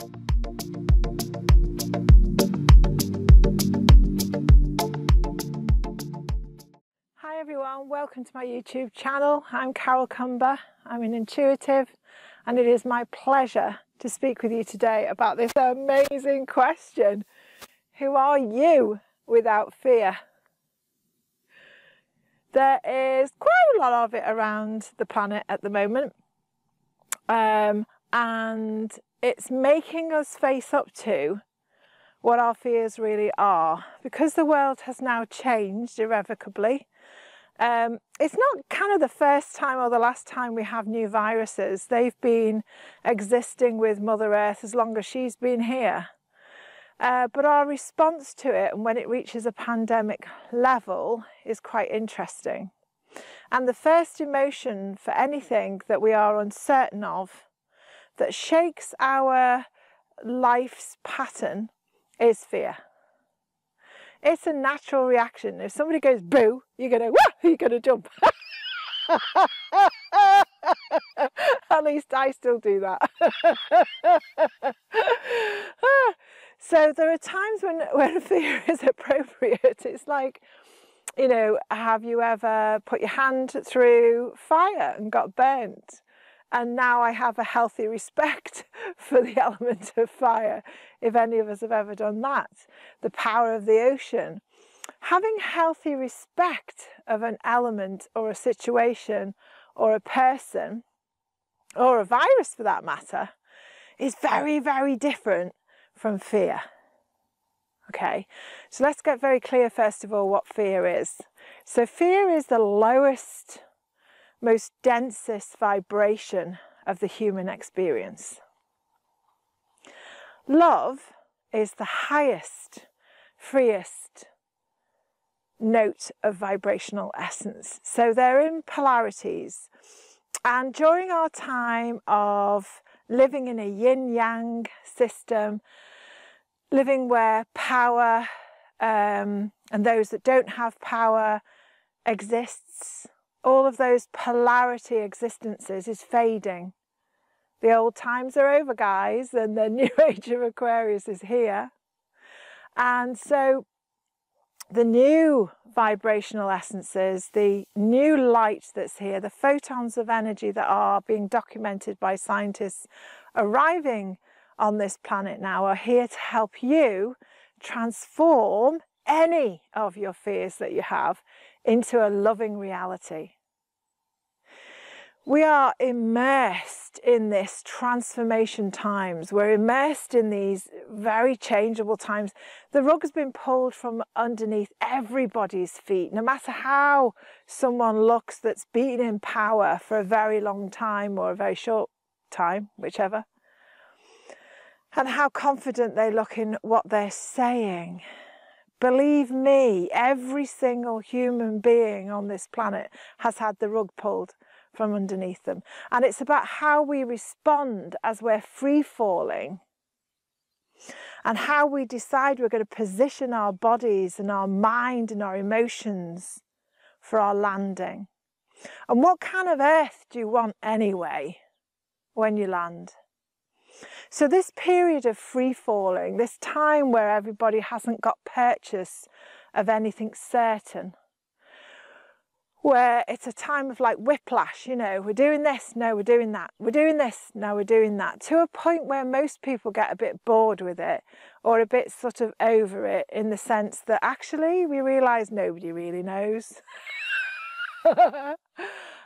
Hi everyone, welcome to my YouTube channel. I'm Cumber. I'm an intuitive, and it is my pleasure to speak with you today about this amazing question. Who are you without fear? There is quite a lot of it around the planet at the moment, and it's making us face up to what our fears really are, because the world has now changed irrevocably. It's not kind of the first time or the last time we have new viruses. They've been existing with Mother Earth as long as she's been here. But our response to it, and when it reaches a pandemic level, is quite interesting. And the first emotion for anything that we are uncertain of, that shakes our life's pattern, is fear. It's a natural reaction. If somebody goes boo, you're going to, wah, you're going to jump. At least I still do that. So there are times when fear is appropriate. It's like, you know, have you ever put your hand through fire and got burnt? And now I have a healthy respect for the element of fire, if any of us have ever done that. The power of the ocean. Having healthy respect of an element or a situation or a person, or a virus for that matter, is very, very different from fear. Okay, so let's get very clear first of all what fear is. So fear is the lowest, most densest vibration of the human experience. Love is the highest, freest note of vibrational essence. So they're in polarities. And during our time of living in a yin-yang system, living where power and those that don't have power exists, all of those polarity existences is fading. The old times are over, guys, and the new age of Aquarius is here. And so the new vibrational essences, the new light that's here, the photons of energy that are being documented by scientists arriving on this planet now, are here to help you transform any of your fears that you have into a loving reality. We are immersed in this transformation times. We're immersed in these very changeable times. The rug has been pulled from underneath everybody's feet, no matter how someone looks that's been in power for a very long time or a very short time, whichever, and how confident they look in what they're saying. Believe me, every single human being on this planet has had the rug pulled from underneath them. And it's about how we respond as we're free falling, and how we decide we're going to position our bodies and our mind and our emotions for our landing. And what kind of earth do you want anyway when you land? So this period of free falling, this time where everybody hasn't got purchase of anything certain, where it's a time of like whiplash, you know, we're doing this, no, we're doing that, we're doing this, no, we're doing that, to a point where most people get a bit bored with it, or a bit sort of over it, in the sense that actually we realise nobody really knows.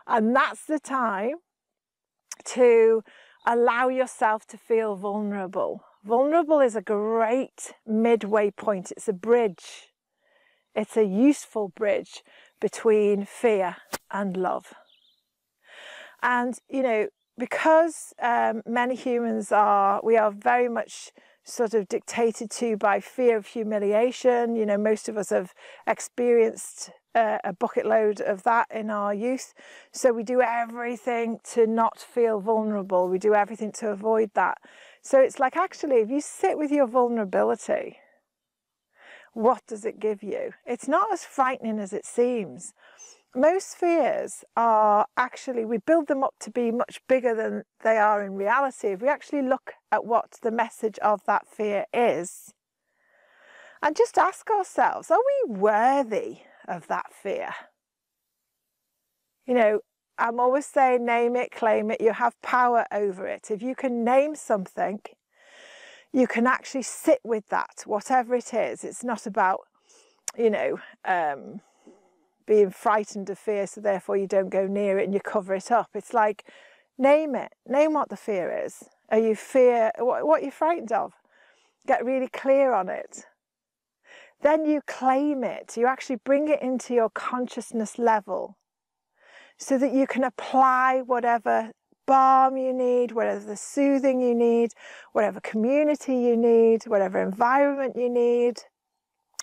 And that's the time to allow yourself to feel vulnerable. Vulnerable is a great midway point. It's a bridge. It's a useful bridge between fear and love. And, you know, because many humans we are very much sort of dictated to by fear of humiliation. You know, most of us have experienced a bucket load of that in our youth. So we do everything to not feel vulnerable. We do everything to avoid that. So it's like, actually, if you sit with your vulnerability, what does it give you? It's not as frightening as it seems. most fears are actually, we build them up to be much bigger than they are in reality. If we actually look at what the message of that fear is, and just ask ourselves, are we worthy of that fear? You know, I'm always saying, name it, claim it, you have power over it. If you can name something, you can actually sit with that, whatever it is. It's not about, you know, being frightened of fear, so therefore you don't go near it and you cover it up. It's like, name it, name what the fear is. Are you what are you frightened of? Get really clear on it. Then you claim it, you actually bring it into your consciousness level so that you can apply whatever balm you need, whatever soothing you need, whatever community you need, whatever environment you need,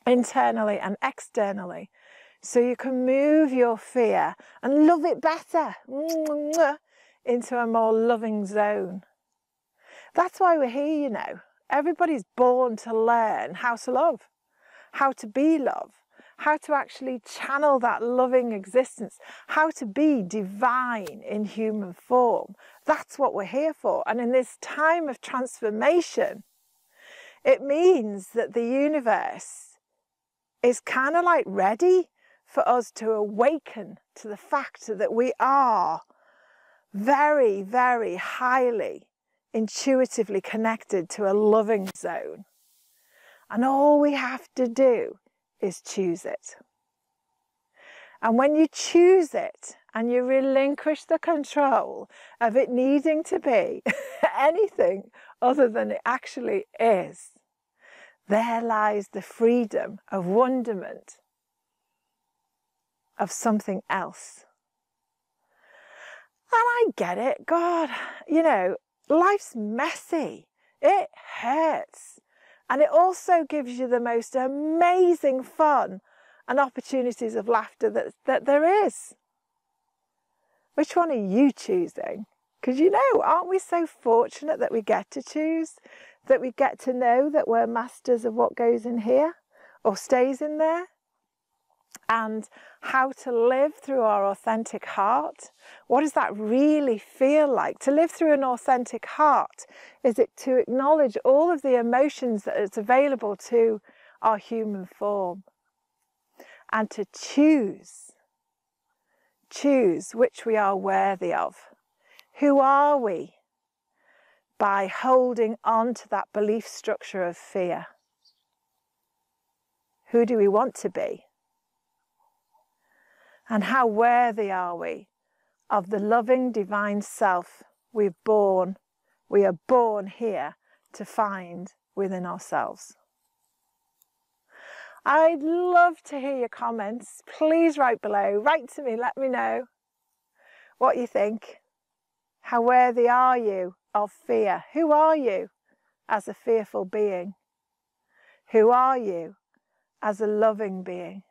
internally and externally. So you can move your fear and love it better into a more loving zone. That's why we're here, you know. Everybody's born to learn how to love, how to be love, how to actually channel that loving existence, how to be divine in human form. That's what we're here for. And in this time of transformation, it means that the universe is kind of like ready for us to awaken to the fact that we are very, very highly intuitively connected to a loving zone. And all we have to do is choose it. And when you choose it and you relinquish the control of it needing to be anything other than it actually is, there lies the freedom of wonderment of something else. And I get it. God, you know, life's messy. It hurts. And it also gives you the most amazing fun and opportunities of laughter that there is. Which one are you choosing? Because, you know, aren't we so fortunate that we get to choose? That we get to know that we're masters of what goes in here or stays in there? And how to live through our authentic heart. What does that really feel like? To live through an authentic heart, is it to acknowledge all of the emotions that is available to our human form and to choose which we are worthy of. Who are we? By holding on to that belief structure of fear. Who do we want to be? And how worthy are we of the loving divine self we are born here to find within ourselves? I'd love to hear your comments. Please write below, write to me, let me know what you think. How worthy are you of fear? Who are you as a fearful being? Who are you as a loving being?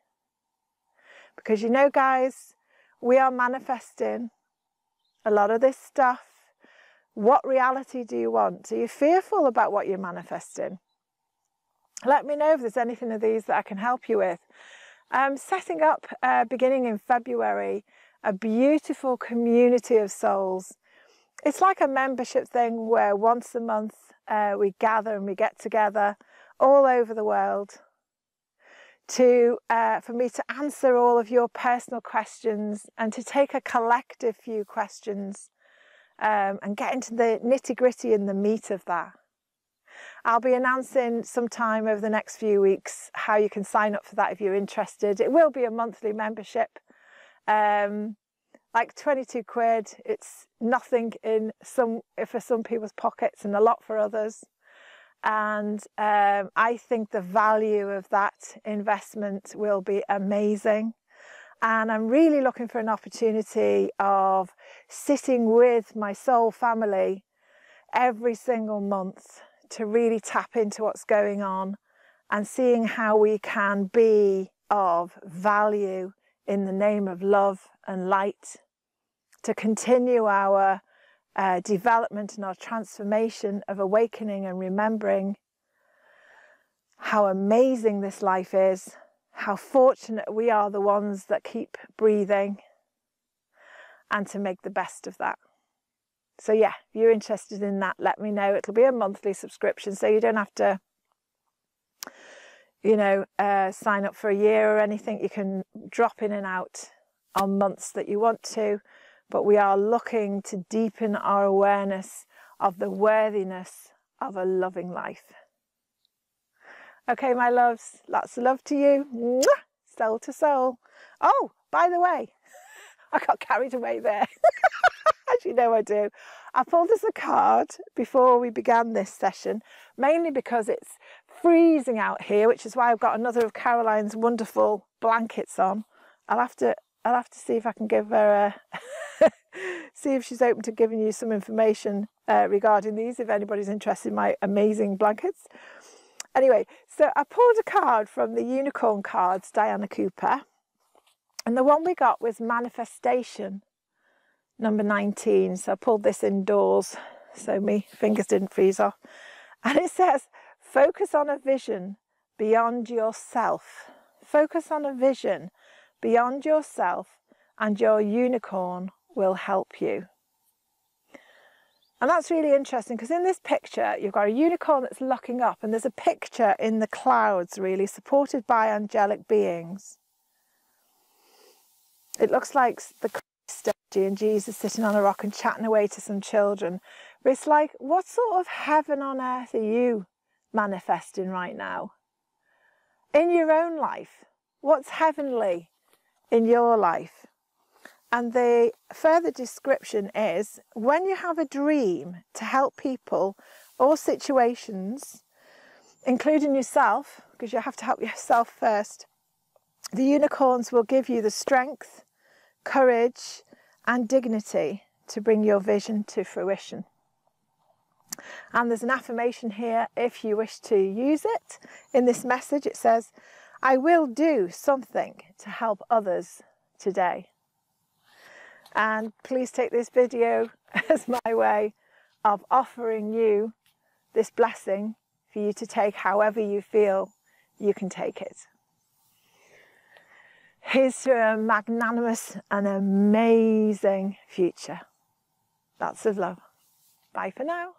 Because, you know, guys, we are manifesting a lot of this stuff. What reality do you want? Are you fearful about what you're manifesting? Let me know if there's anything of these that I can help you with. I'm setting up, beginning in February, a beautiful community of souls. It's like a membership thing where once a month we gather and we get together all over the world for me to answer all of your personal questions and to take a collective few questions and get into the nitty-gritty and the meat of that. I'll be announcing sometime over the next few weeks how you can sign up for that if you're interested. It will be a monthly membership, like 22 quid. It's nothing for some people's pockets and a lot for others. And I think the value of that investment will be amazing. And I'm really looking for an opportunity of sitting with my soul family every single month to really tap into what's going on and seeing how we can be of value in the name of love and light, to continue our development and our transformation of awakening and remembering how amazing this life is, how fortunate we are the ones that keep breathing, and to make the best of that. So yeah, if you're interested in that, let me know. It'll be a monthly subscription, so you don't have to, you know, sign up for a year or anything. You can drop in and out on months that you want to, but we are looking to deepen our awareness of the worthiness of a loving life. Okay, my loves, lots of love to you. Mwah! Soul to soul. Oh, by the way, I got carried away there. As you know I do. I pulled us a card before we began this session, mainly because it's freezing out here, which is why I've got another of Caroline's wonderful blankets on. I'll have to see if I can give her a see if she's open to giving you some information regarding these, if anybody's interested in my amazing blankets. Anyway, so I pulled a card from the Unicorn cards, Diana Cooper, and the one we got was Manifestation, number 19. So I pulled this indoors so my fingers didn't freeze off. And it says, focus on a vision beyond yourself. Focus on a vision beyond yourself, and your unicorn will help you. And that's really interesting, because in this picture you've got a unicorn that's looking up, and there's a picture in the clouds, really, supported by angelic beings. It looks like the statue and Jesus sitting on a rock and chatting away to some children. But it's like, what sort of heaven on earth are you manifesting right now? In your own life, what's heavenly in your life? And the further description is, when you have a dream to help people or situations, including yourself, because you have to help yourself first, the unicorns will give you the strength, courage, and dignity to bring your vision to fruition. And there's an affirmation here if you wish to use it. In this message it says, I will do something to help others today. And please take this video as my way of offering you this blessing for you to take however you feel you can take it. Here's to a magnanimous and amazing future. Lots of love. Bye for now.